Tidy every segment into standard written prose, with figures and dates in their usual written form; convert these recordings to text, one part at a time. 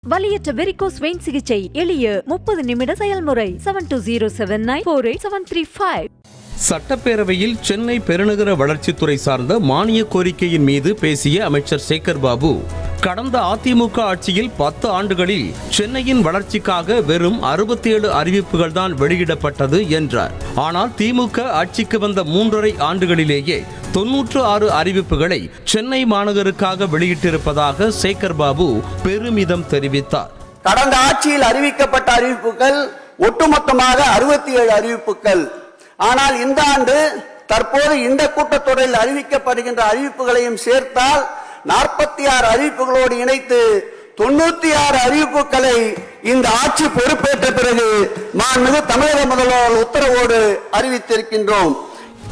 வலியற்ற varicose vein சிகிச்சை எளிய 30 நிமிட செயல்முறை 7279487335. சட்டப்பேரவையில் சென்னை பெருநகர வளர்ச்சித்துறை சார்ந்த மானிய கோரிக்கையின் மீது பேசிய அமைச்சர் சேகர் பாபு, கடந்த அதிமுக ஆட்சியில் 10 ஆண்டுகளில் சென்னையின் வளர்ச்சிக்காக வெறும் 67 அறிவிப்புகள் தான் வெளியிடப்பட்டது என்றார். ஆனால் திமுக ஆட்சிக்கு வந்த 3.5 ஆண்டுகளிலேயே 96 அறிவிப்புகளை சென்னை மாநகருக்காக வெளியிட்டிருப்பதாக சேகர் பாபு பெருமிதம் தெரிவித்தார். கடந்த ஆட்சியில் அறிவிக்கப்பட்ட அறிவிப்புகள் ஒட்டுமொத்தமாக 67 அறிவிப்புகள். ஆனால் இந்த ஆண்டு தற்போது இந்த கூட்டத்தொடரில் அறிவிக்கப்படுகின்ற அறிவிப்புகளையும் சேர்த்தால் 46 அறிவிப்புகளோடு இணைத்து 96 அறிவிப்புகளை இந்த ஆட்சி பொறுப்பேற்ற பிறகு மாண்புமிகு தமிழக முதல்வர் உத்தரவோடு அறிவித்திருக்கின்றோம்.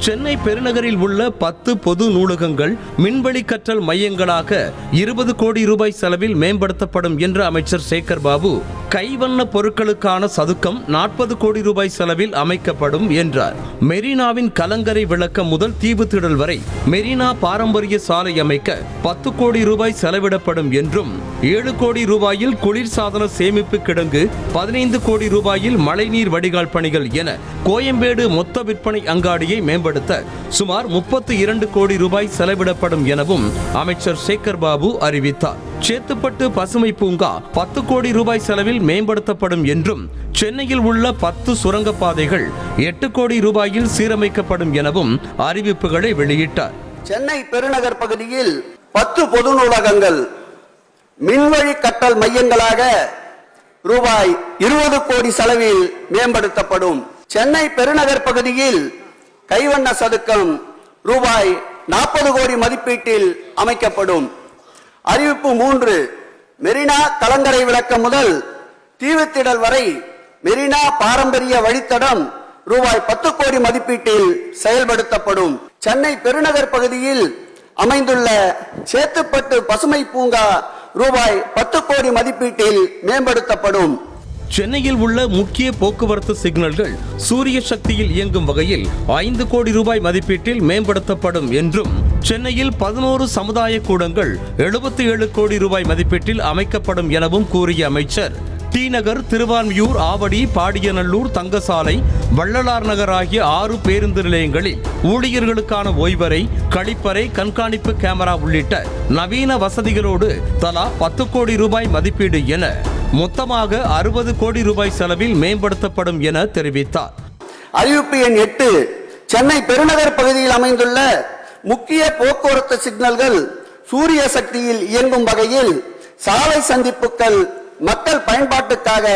சென்னை பெருநகரில் உள்ள 10 பொது நூலகங்கள் மின்வெளி கற்றல் மையங்களாக 20 கோடி ரூபாய் செலவில் மேம்படுத்தப்படும் என்ற அமைச்சர் சேகர் பாபு, கைவண்ண பொருட்களுக்கான சதுக்கம் 40 கோடி ரூபாய் செலவில் அமைக்கப்படும் என்றார். மெரினாவின் கலங்கரை விளக்கம் முதல் தீவுத்திடல் வரை மெரினா பாரம்பரிய சாலை அமைக்க 10 கோடி ரூபாய் செலவிடப்படும் என்றும், 7 கோடி ரூபாயில் குளிர்சாதன சேமிப்பு கிடங்கு, 15 கோடி ரூபாயில் மழைநீர் வடிகால் பணிகள் என கோயம்பேடு மொத்த விற்பனை அங்காடியை மேம்படுத்த சுமார் 32 கோடி ரூபாய் செலவிடப்படும் எனவும் அமைச்சர் சேகர் பாபு அறிவித்தார். சேத்துப்பட்டு பசுமை பூங்கா 10 கோடி ரூபாய் செலவில் மேம்படுத்தப்படும் என்றும், சென்னையில் உள்ள 10 சுரங்கப்பாதைகள் 8 கோடி ரூபாயில் சீரமைக்கப்படும் எனவும் அறிவிப்புகளை வெளியிட்டார். சென்னை பெருநகர் பகுதியில் 10 பொது நூலகங்கள் மின்வழி கற்றல் மையங்களாக ரூபாய் 20 கோடி செலவில் மேம்படுத்தப்படும். சென்னை பெருநகர் பகுதியில் கைவண்ண சதுக்கம் ரூபாய் 40 கோடி மதிப்பீட்டில் அமைக்கப்படும். அறிவிப்பு 3, மெரினா கலங்கரை விளக்கம் முதல் தீவுத்திடல் வரை மெரினா பாரம்பரிய வழித்தடம் ரூபாய் 10 கோடி மதிப்பீட்டில் செயல்படுத்தப்படும். சென்னை பெருநகர் பகுதியில் அமைந்துள்ள சேத்துப்பட்டு பசுமை பூங்கா ரூபாய் 10 கோடி மதிப்பீட்டில் மேம்படுத்தப்படும். சென்னையில் உள்ள முக்கிய போக்குவரத்து சிக்னல்கள் சூரிய சக்தியில் இயங்கும் வகையில் 5 கோடி ரூபாய் மதிப்பீட்டில் மேம்படுத்தப்படும் என்றும், சென்னையில் 11 சமுதாய கூடங்கள் 77 கோடி ரூபாய் மதிப்பீட்டில் அமைக்கப்படும் எனவும் கூறிய அமைச்சர், டி நகர், திருவான்மியூர், ஆவடி, பாடியநல்லூர், தங்கசாலை, வள்ளலார் நகர் ஆகிய 6 பேருந்து நிலையங்களில் ஊழியர்களுக்கான ஓய்வறை, கழிப்பறை, கண்காணிப்பு கேமரா உள்ளிட்ட நவீன வசதிகளோடு தலா 10 கோடி ரூபாய் மதிப்பீடு என மொத்தமாக 60 கோடி ரூபாய் செலவில் மேம்படுத்தப்படும் என தெரிவித்தார். அறிவிப்பு எண் 8, சென்னை பெருநகர் பகுதியில் அமைந்துள்ள முக்கிய போக்குவரத்து சிக்னல்கள் சூரிய சக்தியில் இயங்கும் வகையில் சாலை சந்திப்புகள் மக்கள் பயன்பாட்டுக்காக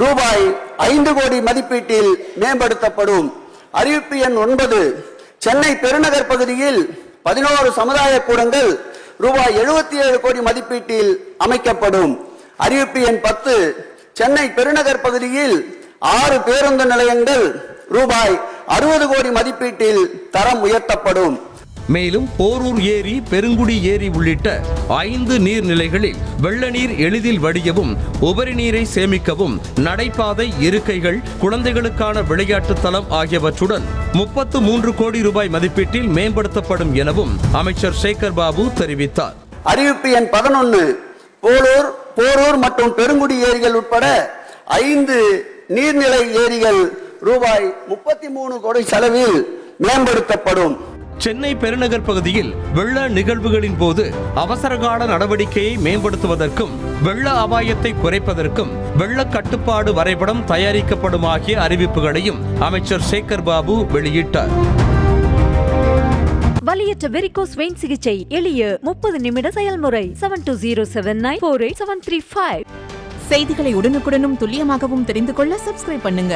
ரூபாய் 5 கோடி மதிப்பீட்டில் மேம்படுத்தப்படும். அறிவிப்பு எண் 9, சென்னை பெருநகர் பகுதியில் 11 சமுதாய கூடங்கள் ரூபாய் 77 கோடி மதிப்பீட்டில் அமைக்கப்படும். அறிவிப்பு எண் 10, சென்னை பெருநகர் பகுதியில் 6 பேருந்து நிலையங்கள் ரூபாய் 60 கோடி மதிப்பீட்டில் தரம் உயர்த்தப்படும். மேலும் போரூர் ஏரி, பெருங்குடி ஏரி உள்ளிட்ட 5 நீர்நிலைகளில் வெள்ள நீர் எளிதில் வடியவும், உபரி நீரை சேமிக்கவும் நடைபாதை, இருக்கைகள், குழந்தைகளுக்கான விளையாட்டு தளம் ஆகியவற்றுடன் 33 கோடி ரூபாய் மதிப்பீட்டில் மேம்படுத்தப்படும் எனவும் அமைச்சர் சேகர் பாபு தெரிவித்தார். அறிவிப்பு எண் 11, போரூர் மற்றும் பெருங்குடி ஏரிகள் உட்பட 5 நீர்நிலை ஏரிகள் ரூபாய் 33 கோடி செலவில் மேம்படுத்தப்படும். சென்னை பெருநகர் பகுதியில் வெள்ள நிகழ்வுகளின் போது அவசரகால நடவடிக்கையை மேம்படுத்துவதற்கும், வெள்ள அபாயத்தை குறைப்பதற்கும் வெள்ள கட்டுப்பாடு வரைபடம் தயாரிக்கப்படும் ஆகிய அறிவிப்புகளையும் அமைச்சர் சேகர் பாபு வெளியிட்டார். வலியற்ற வெரிகோஸ் வெயின் சிகிச்சை எளிய 30 நிமிட செயல்முறை 7279487335. செய்திகளை உடனுக்குடனும் துல்லியமாகவும் தெரிந்து கொள்ள சப்ஸ்கிரைப் பண்ணுங்க.